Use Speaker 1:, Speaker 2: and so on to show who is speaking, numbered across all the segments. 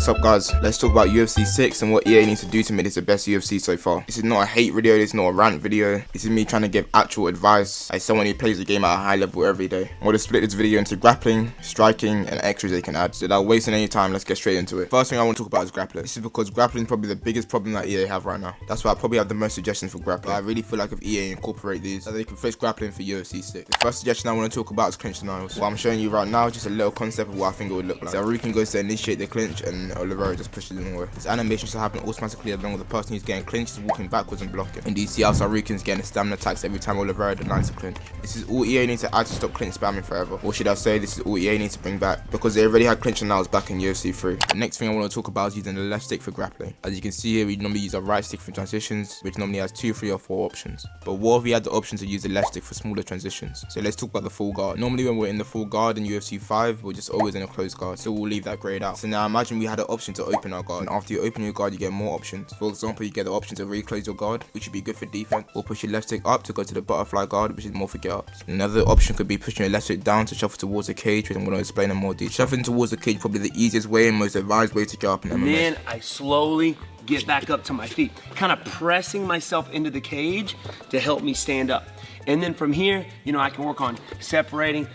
Speaker 1: What's up guys, let's talk about UFC 6 and what EA needs to do to make this the best UFC so far. This is not a hate video, this is not a rant video. This is me trying to give actual advice as someone who plays the game at a high level every day. I'm going to split this video into grappling, striking and extras they can add. So without wasting any time, let's get straight into it. First thing I want to talk about is grappling. This is because grappling is probably the biggest problem that EA have right now. That's why I probably have the most suggestions for grappling. I really feel like if EA incorporate these, that they can fix grappling for UFC 6. The first suggestion I want to talk about is clinch denials. What I'm showing you right now is just a little concept of what I think it would look like. So Harukin goes to initiate the clinch and Oliveira just pushes him away. This animation should happen automatically along with the person who's getting clinched is walking backwards and blocking. And you see how Harukin's getting stamina attacks every time Oliveira denies a clinch. This is all EA needs to add to stop clinch spamming forever. Or should I say this is all EA needs to bring back, because they already had clinch denials back in UFC 3. The next thing I want to talk about is using the left stick for grappling. As you can see here, we normally use our right stick for transitions, which normally has 2, 3 or 4 options. But what if we had the option to use the left stick for smaller transitions? So let's talk about the full guard. Normally when we're in the full guard in UFC 5, we're just always in a closed guard, so we'll leave that grayed out. So now imagine we had an option to open our guard, and after you open your guard you get more options. For example, you get the option to reclose your guard, which would be good for defense, or push your left stick up to go to the butterfly guard, which is more for get ups. Another option could be pushing your left stick down to shuffle towards the cage, which I'm going to explain in more detail. Shuffling towards the cage is probably the easiest way and most advised way to get up in MMA.
Speaker 2: And then I slowly get back up to my feet, kind of pressing myself into the cage to help me stand up. And then from here, I can work on separating,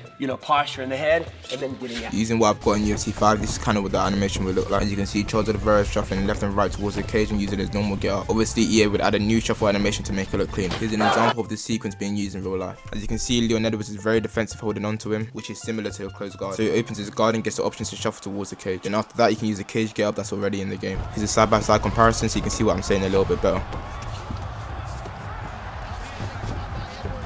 Speaker 2: posture in the head and then getting out. Using
Speaker 1: what I've got in UFC 5, this is kind of what the animation would look like. As you can see, Charles Oliveira shuffling left and right towards the cage and using his normal get up. Obviously, EA would add a new shuffle animation to make it look clean. Here's an example of this sequence being used in real life. As you can see, Leon Edwards is very defensive holding on to him, which is similar to a closed guard. So he opens his guard and gets the options to shuffle towards the cage. And after that, you can use the cage get up that's already in the game. Here's a side-by-side comparison so you can see what I'm saying a little bit better.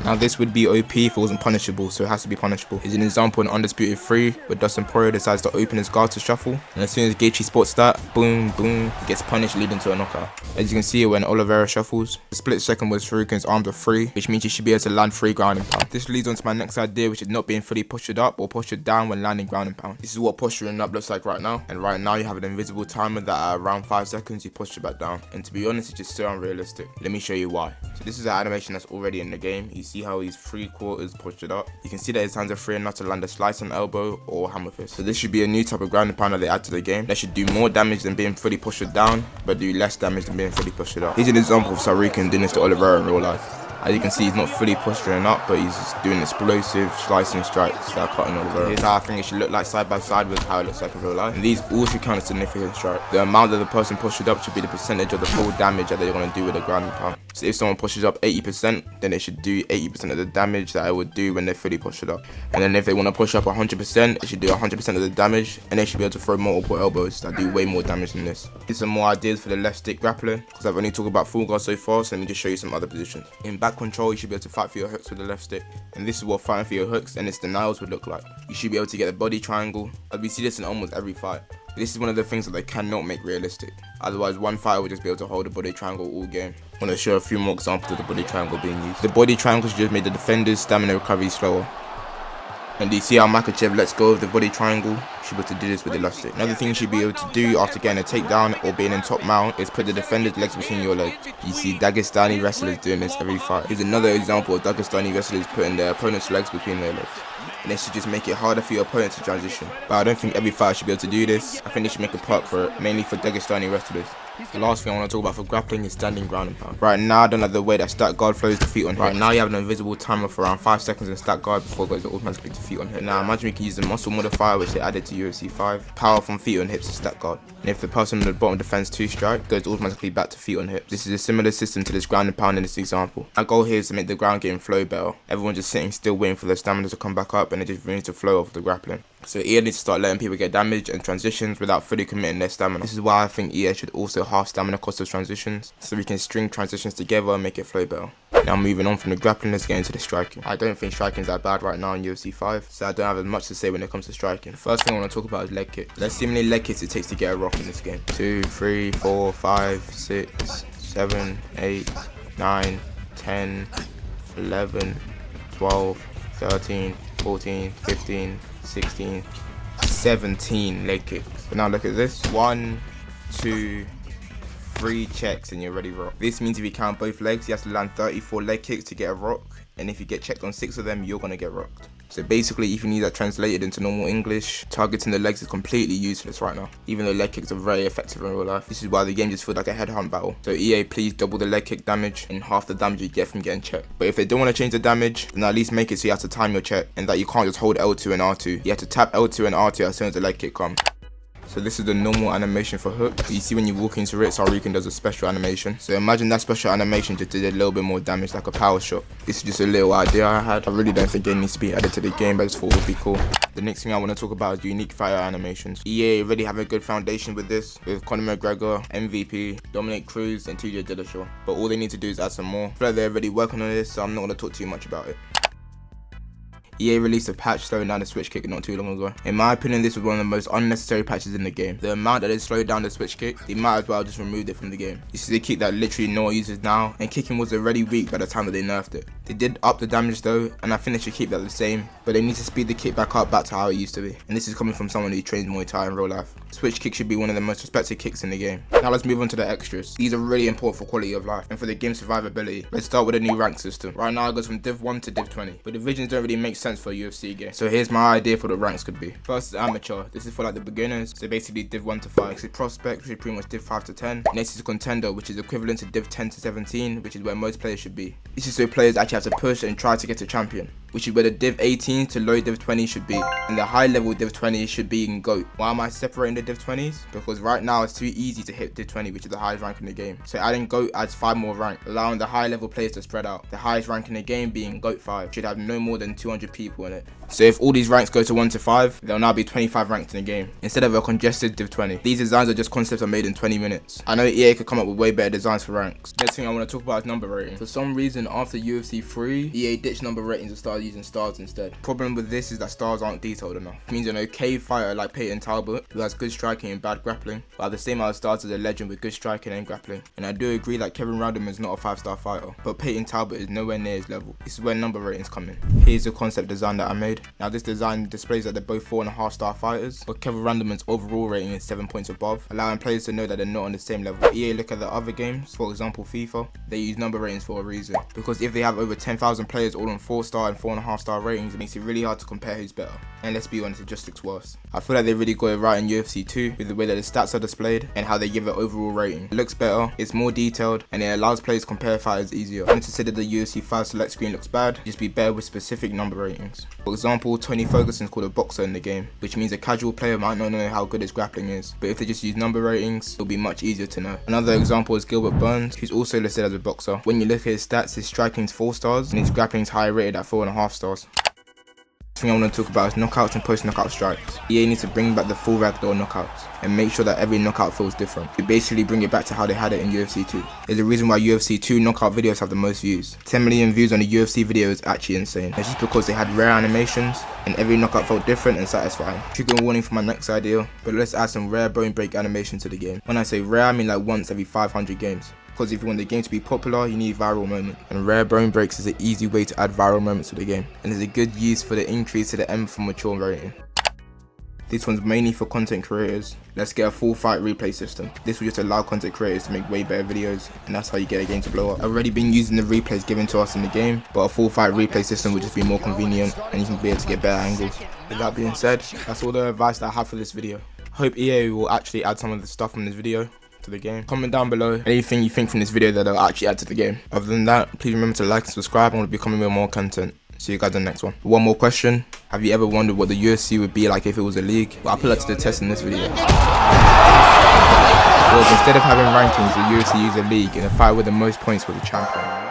Speaker 1: Now this would be OP if it wasn't punishable, so it has to be punishable. Here's an example in Undisputed 3, where Dustin Poirier decides to open his guard to shuffle, and as soon as Gaethje spots that, boom, boom, he gets punished leading to a knockout. As you can see when Oliveira shuffles, the split second was Harukin's arms are free, which means he should be able to land 3 ground and pound. This leads on to my next idea, which is not being fully postured up or postured down when landing ground and pound. This is what posturing up looks like right now, and right now you have an invisible timer that at around 5 seconds you posture back down, and to be honest it's just so unrealistic. Let me show you why. So this is an animation that's already in the game. You see how he's 3/4 postured up. You can see that his hands are free enough to land a slice on elbow or hammer fist. So this should be a new type of ground and pound that they add to the game that should do more damage than being fully postured down, but do less damage than being fully postured up. Here's an example of Harukin doing this to Oliveira in real life. As you can see, he's not fully posturing up, but he's just doing explosive slicing strikes that are cutting Oliveira. Here's how I think it should look like side by side with how it looks like in real life. And these all should count as significant strike. The amount that the person postured up should be the percentage of the full damage that they're going to do with the ground and pound. So if someone pushes up 80%, then they should do 80% of the damage that it would do when they're fully postured up. And then if they want to push up 100%, it should do 100% of the damage, and they should be able to throw multiple elbows that do way more damage than this. Here's some more ideas for the left stick grappling, because I've only talked about full guard so far, so let me just show you some other positions. In back control, you should be able to fight for your hooks with the left stick, and this is what fighting for your hooks and its denials would look like. You should be able to get the body triangle, as we see this in almost every fight. This is one of the things that they cannot make realistic, otherwise one fighter would just be able to hold the body triangle all game. I want to show a few more examples of the body triangle being used. The body triangle should just make the defender's stamina recovery slower. And do you see how Makhachev lets go of the body triangle? You should be able to do this with the left stick. Another thing you should be able to do after getting a takedown or being in top mount is put the defender's legs between your legs. You see Dagestani wrestlers doing this every fight. Here's another example of Dagestani wrestlers putting their opponent's legs between their legs. And this should just make it harder for your opponent to transition. But I don't think every fighter should be able to do this. I think they should make a perk for it, mainly for Dagestani wrestlers. The last thing I want to talk about for grappling is standing ground and pound. Right now I don't like the way that stack guard flows to feet on hip. Right now you have an invisible timer for around 5 seconds in stack guard before it goes automatically to feet on hip. Now imagine we can use the muscle modifier which they added to UFC 5. Power from feet on hips to stack guard. And if the person on the bottom defends 2 strike, it goes automatically back to feet on hips. This is a similar system to this ground and pound in this example. Our goal here is to make the ground game flow better. Everyone just sitting still waiting for their stamina to come back up and it just ruins the flow of the grappling. So EA needs to start letting people get damage and transitions without fully committing their stamina. This is why I think EA should also half stamina cost of transitions, so we can string transitions together and make it flow better. Now moving on from the grappling, let's get into the striking. I don't think striking is that bad right now in UFC 5, so I don't have as much to say when it comes to striking. The first thing I want to talk about is leg kick. Let's see how many leg kicks it takes to get a rock in this game. 2, 3, 4, 5, 6, 7, 8, 9, 10, 11, 12, 13, 14, 15, 16, 17 leg kicks. But now look at this. 1, 2, 3 checks and you're ready rock. This means if you count both legs, you have to land 34 leg kicks to get a rock. And if you get checked on 6 of them, you're gonna get rocked. So basically, if you need that translated into normal English, targeting the legs is completely useless right now, even though leg kicks are very effective in real life. This is why the game just feels like a headhunt battle. So EA, please double the leg kick damage and half the damage you get from getting checked. But if they don't want to change the damage, then at least make it so you have to time your check, and that you can't just hold L2 and R2. You have to tap L2 and R2 as soon as the leg kick comes. So this is the normal animation for hook. You see when you walk into it, Saruken does a special animation. So imagine that special animation just did a little bit more damage, like a power shot. This is just a little idea I had. I really don't think it needs to be added to the game, but I just thought it would be cool. The next thing I want to talk about is unique fighter animations. EA already have a good foundation with this, with Conor McGregor, MVP, Dominic Cruz, and TJ Dillashaw. But all they need to do is add some more. I feel like they're already working on this, so I'm not going to talk too much about it. EA released a patch slowing down the switch kick not too long ago. In my opinion, this was one of the most unnecessary patches in the game. The amount that they slowed down the switch kick, they might as well just removed it from the game. This is a kick that literally no one uses now, and kicking was already weak by the time that they nerfed it. They did up the damage though, and I think they should keep that the same, but they need to speed the kick back up back to how it used to be. And this is coming from someone who trains Muay Thai in real life. Switch kick should be one of the most respected kicks in the game. Now let's move on to the extras. These are really important for quality of life and for the game's survivability. Let's start with a new rank system. Right now it goes from Div 1 to Div 20, but divisions don't really make sense for a UFC game. So here's my idea for the ranks could be. First is amateur. This is for like the beginners, so basically Div 1 to 5. Next is prospect, which is pretty much Div 5 to 10. Next is contender, which is equivalent to Div 10 to 17, which is where most players should be. This is so players actually have to push and try to get to champion, which is where the Div 18 to low Div 20 should be, and the high level Div 20 should be in GOAT. Why am I separating the Div 20s? Because right now it's too easy to hit Div 20, which is the highest rank in the game. So adding GOAT adds 5 more rank, allowing the high level players to spread out. The highest rank in the game being GOAT 5 should have no more than 200 people in it. So if all these ranks go to 1 to 5, there'll now be 25 ranks in the game, instead of a congested Div 20. These designs are just concepts I made in 20 minutes. I know EA could come up with way better designs for ranks. Next thing I want to talk about is number rating. For some reason, after UFC 3, EA ditched number ratings and started using stars instead. Problem with this is that stars aren't detailed enough. It means an okay fighter like Peyton Talbot, who has good striking and bad grappling, but have the same amount of stars as a legend with good striking and grappling. And I do agree that Kevin Randleman is not a 5-star fighter, but Peyton Talbot is nowhere near his level. This is where number ratings come in. Here's the concept design that I made. Now this design displays that they're both 4.5-star fighters, but Kevin Randleman's overall rating is 7 points above, allowing players to know that they're not on the same level. EA look at the other games, for example FIFA, they use number ratings for a reason, because if they have over 10,000 players all on 4-star and 4.5-star ratings, it makes it really hard to compare who's better. And let's be honest, it just looks worse. I feel like they really got it right in UFC 2 with the way that the stats are displayed and how they give it overall rating. It looks better, it's more detailed, and it allows players to compare fighters easier. Don't consider the UFC 5 select screen looks bad, just be better with specific number ratings. For example, Tony Ferguson's called a boxer in the game, which means a casual player might not know how good his grappling is, but if they just use number ratings, it'll be much easier to know. Another example is Gilbert Burns, who's also listed as a boxer. When you look at his stats, his striking's 4 stars and his grappling's higher rated at 4.5 stars. The thing I want to talk about is knockouts and post-knockout strikes. EA needs to bring back the full ragdoll knockouts and make sure that every knockout feels different. We basically bring it back to how they had it in UFC 2. There's a reason why UFC 2 knockout videos have the most views. 10 million views on a UFC video is actually insane. It's just because they had rare animations and every knockout felt different and satisfying. Trigger warning for my next idea, but let's add some rare bone break animation to the game. When I say rare, I mean like once every 500 games. Because if you want the game to be popular, you need viral moments. And rare bone breaks is an easy way to add viral moments to the game. And is a good use for the increase to the M for mature rating. This one's mainly for content creators. Let's get a full fight replay system. This will just allow content creators to make way better videos, and that's how you get a game to blow up. I've already been using the replays given to us in the game, but a full fight replay system would just be more convenient, and you can be able to get better angles. With that being said, that's all the advice that I have for this video. Hope EA will actually add some of the stuff from this video to the game. Comment down below anything you think from this video that they'll actually add to the game. Other than that, please remember to like and subscribe, and we'll be coming with more content. See you guys in the next one. One more question. Have you ever wondered what the UFC would be like if it was a league? Well, I'll put that to the test in this video. Well, instead of having rankings, the UFC used a league, and the fighter with the most points was the champion.